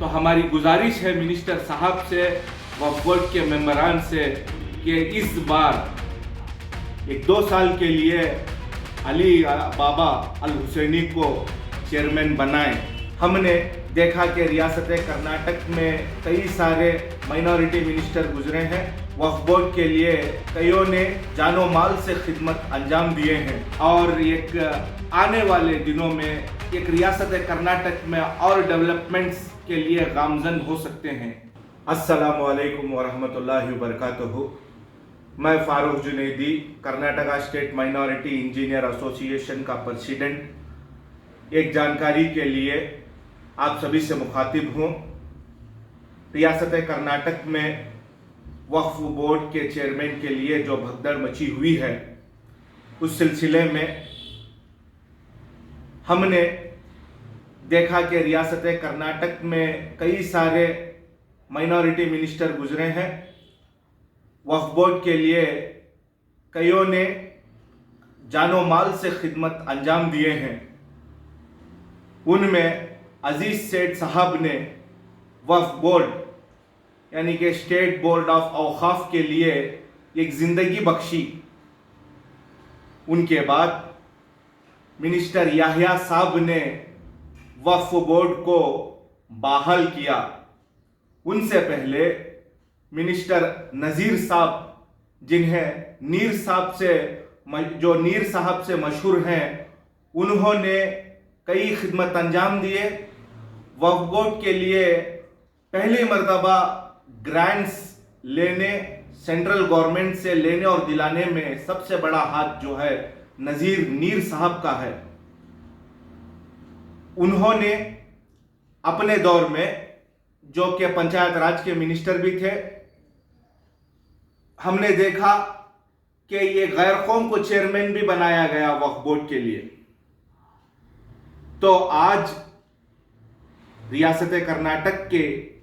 तो हमारी गुजारिश है मिनिस्टर साहब से व बोर्ड के मेंबरान से कि इस बार एक 2 साल के लिए अली बाबा अल हुसैनी को चेयरमैन बनाएं। हमने देखा कि रियासत कर्नाटक में कई सारे माइनॉरिटी मिनिस्टर गुजरे हैं। वक्फ बोर्ड के लिए कईयों ने जानो माल से खिदमत अंजाम दिए हैं और एक आने वाले दिनों में एक रियासत कर्नाटक में और डेवलपमेंट्स के लिए गामजन हो सकते हैं। अस्सलामु अलैकुम वरहमतुल्लाहि वबरकातुहू। मैं Farooq Junaidi, Karnataka state minority engineer association का प्रेसिडेंट, एक जानकारी के लिए आप सभी से मुखातिब हूँ। रियासत कर्नाटक में वक्फ बोर्ड के चेयरमैन के लिए जो भगदड़ मची हुई है, उस सिलसिले में हमने देखा कि रियासत कर्नाटक में कई सारे माइनॉरिटी मिनिस्टर गुजरे हैं। वक्फ बोर्ड के लिए कईयों ने जानो माल से खिदमत अंजाम दिए हैं। उनमें अजीज सेठ साहब ने वक्फ बोर्ड यानी कि स्टेट बोर्ड ऑफ औकाफ के लिए एक ज़िंदगी बख्शी। उनके बाद मिनिस्टर याहिया साहब ने वक्फ बोर्ड को बहाल किया। उनसे पहले मिनिस्टर नज़ीर साहब, जिन्हें नीर साहब से मशहूर हैं, उन्होंने कई खिदमत अंजाम दिए। वक्फ बोर्ड के लिए पहली मर्तबा ग्रांट्स लेने, सेंट्रल गवर्नमेंट से लेने और दिलाने में सबसे बड़ा हाथ जो है नीर साहब का है। उन्होंने अपने दौर में, जो कि पंचायत राज के मिनिस्टर भी थे, हमने देखा कि ये गैर कौम को चेयरमैन भी बनाया गया वक्फ बोर्ड के लिए। तो आज रियासत कर्नाटक के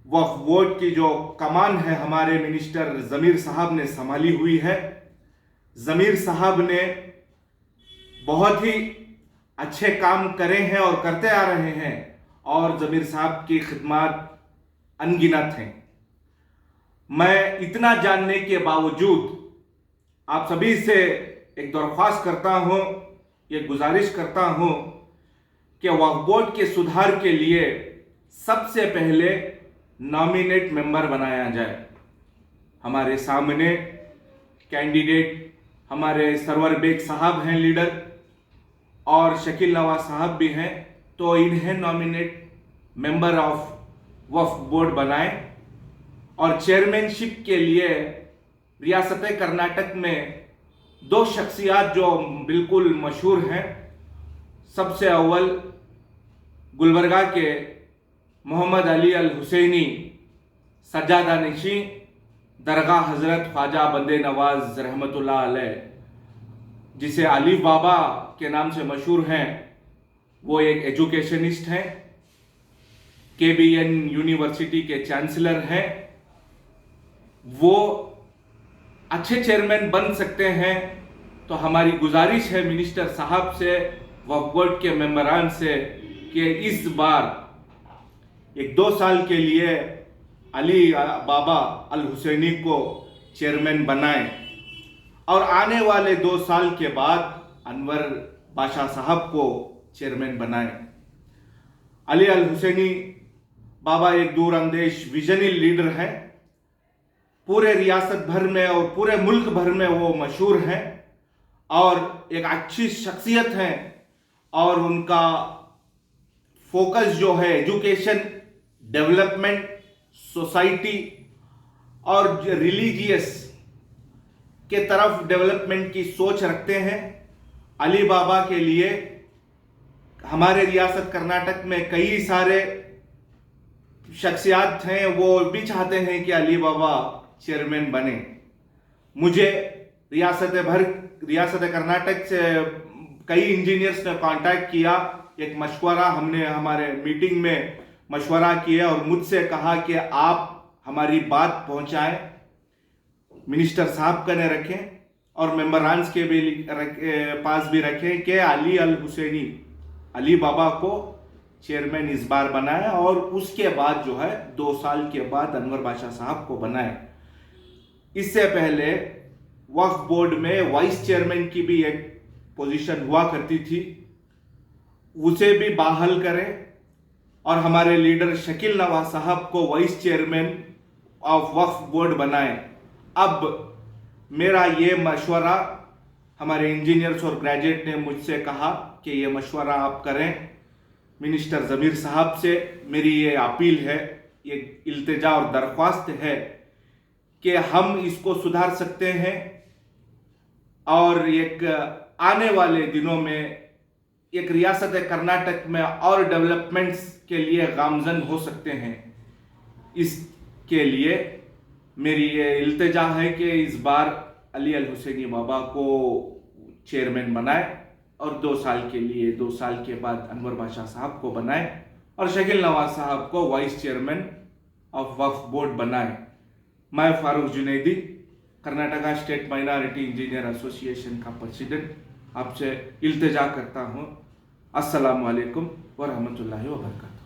वक्फ बोर्ड की जो कमान है हमारे मिनिस्टर ज़मीर साहब ने संभाली हुई है। ज़मीर साहब ने बहुत ही अच्छे काम करे हैं और करते आ रहे हैं और ज़मीर साहब की खिदमत अनगिनत हैं। मैं इतना जानने के बावजूद आप सभी से एक दरख्वास्त करता हूँ, एक गुजारिश करता हूँ कि वक्फ बोर्ड के सुधार के लिए सबसे पहले नॉमिनेट मेंबर बनाया जाए। हमारे सामने कैंडिडेट हमारे सरवर बेग साहब हैं, लीडर, और शकील नवाज साहब भी हैं। तो इन्हें nominate member of Waqf board बनाएं और चेयरमैनशिप के लिए रियासत कर्नाटक में 2 शख्सियात जो बिल्कुल मशहूर हैं। सबसे अव्वल गुलबर्गा के मोहम्मद अली अल हुसैनी, सज्जादा नशी, दरगाह हज़रत ख्वाजा बंदे नवाज रहमतुल्लाह अलैह, जिसे अली बाबा के नाम से मशहूर हैं। वो एक एजुकेशनिस्ट हैं, KBN यूनिवर्सिटी के चांसलर हैं। वो अच्छे चेयरमैन बन सकते हैं। तो हमारी गुजारिश है मिनिस्टर साहब से, वक्फ बोर्ड के मेंबरान से, कि इस बार एक 2 साल के लिए अली बाबा अल हुसैनी को चेयरमैन बनाएं और आने वाले 2 साल के बाद अनवर बादशाह साहब को चेयरमैन बनाएं। अली अल हुसैनी बाबा एक दूरअंदेश विजनरी लीडर हैं। पूरे रियासत भर में और पूरे मुल्क भर में वो मशहूर हैं और एक अच्छी शख्सियत हैं और उनका फोकस जो है एजुकेशन, डेवलपमेंट, सोसाइटी और रिलीजियस के तरफ डेवलपमेंट की सोच रखते हैं। अली बाबा के लिए हमारे रियासत कर्नाटक में कई सारे शख्सियात हैं, वो भी चाहते हैं कि अली बाबा चेयरमैन बने। मुझे रियासत कर्नाटक से कई इंजीनियर्स ने कांटेक्ट किया। एक मशवरा हमने हमारे मीटिंग में मशवरा किया और मुझसे कहा कि आप हमारी बात पहुंचाएं, मिनिस्टर साहब कने रखें और मेंबरान्स के भी पास भी रखें कि अली अल हुसैनी, अली बाबा को चेयरमैन इस बार बनाया और उसके बाद जो है 2 साल के बाद अनवर बादशाह साहब को बनाए। इससे पहले वक्फ बोर्ड में वाइस चेयरमैन की भी एक पोजीशन हुआ करती थी, उसे भी बहाल करें और हमारे लीडर शकील नवाज साहब को vice chairman of Waqf board बनाए। अब मेरा ये मशवरा, हमारे इंजीनियर्स और ग्रेजुएट ने मुझसे कहा कि ये मशवरा आप करें। मिनिस्टर ज़मीर साहब से मेरी ये अपील है, ये इल्तिजा और दरख्वास्त है कि हम इसको सुधार सकते हैं और एक आने वाले दिनों में एक रियासत कर्नाटक में और डेवलपमेंट्स के लिए गामजन हो सकते हैं। इसके लिए मेरी ये इल्तिजा है कि इस बार अली अल हुसैनी बाबा को चेयरमैन बनाए और 2 साल के लिए, 2 साल के बाद अनवर बादशाह साहब को बनाए और शकील नवाज साहब को vice chairman of Waqf board बनाए। मैं Farooq Junaidi, Karnataka state minority engineer association का प्रेसिडेंट, आपसे इल्तिजा करता हूँ। अस्सलामु अलैकुम व रहमतुल्लाहि व बरकातहू।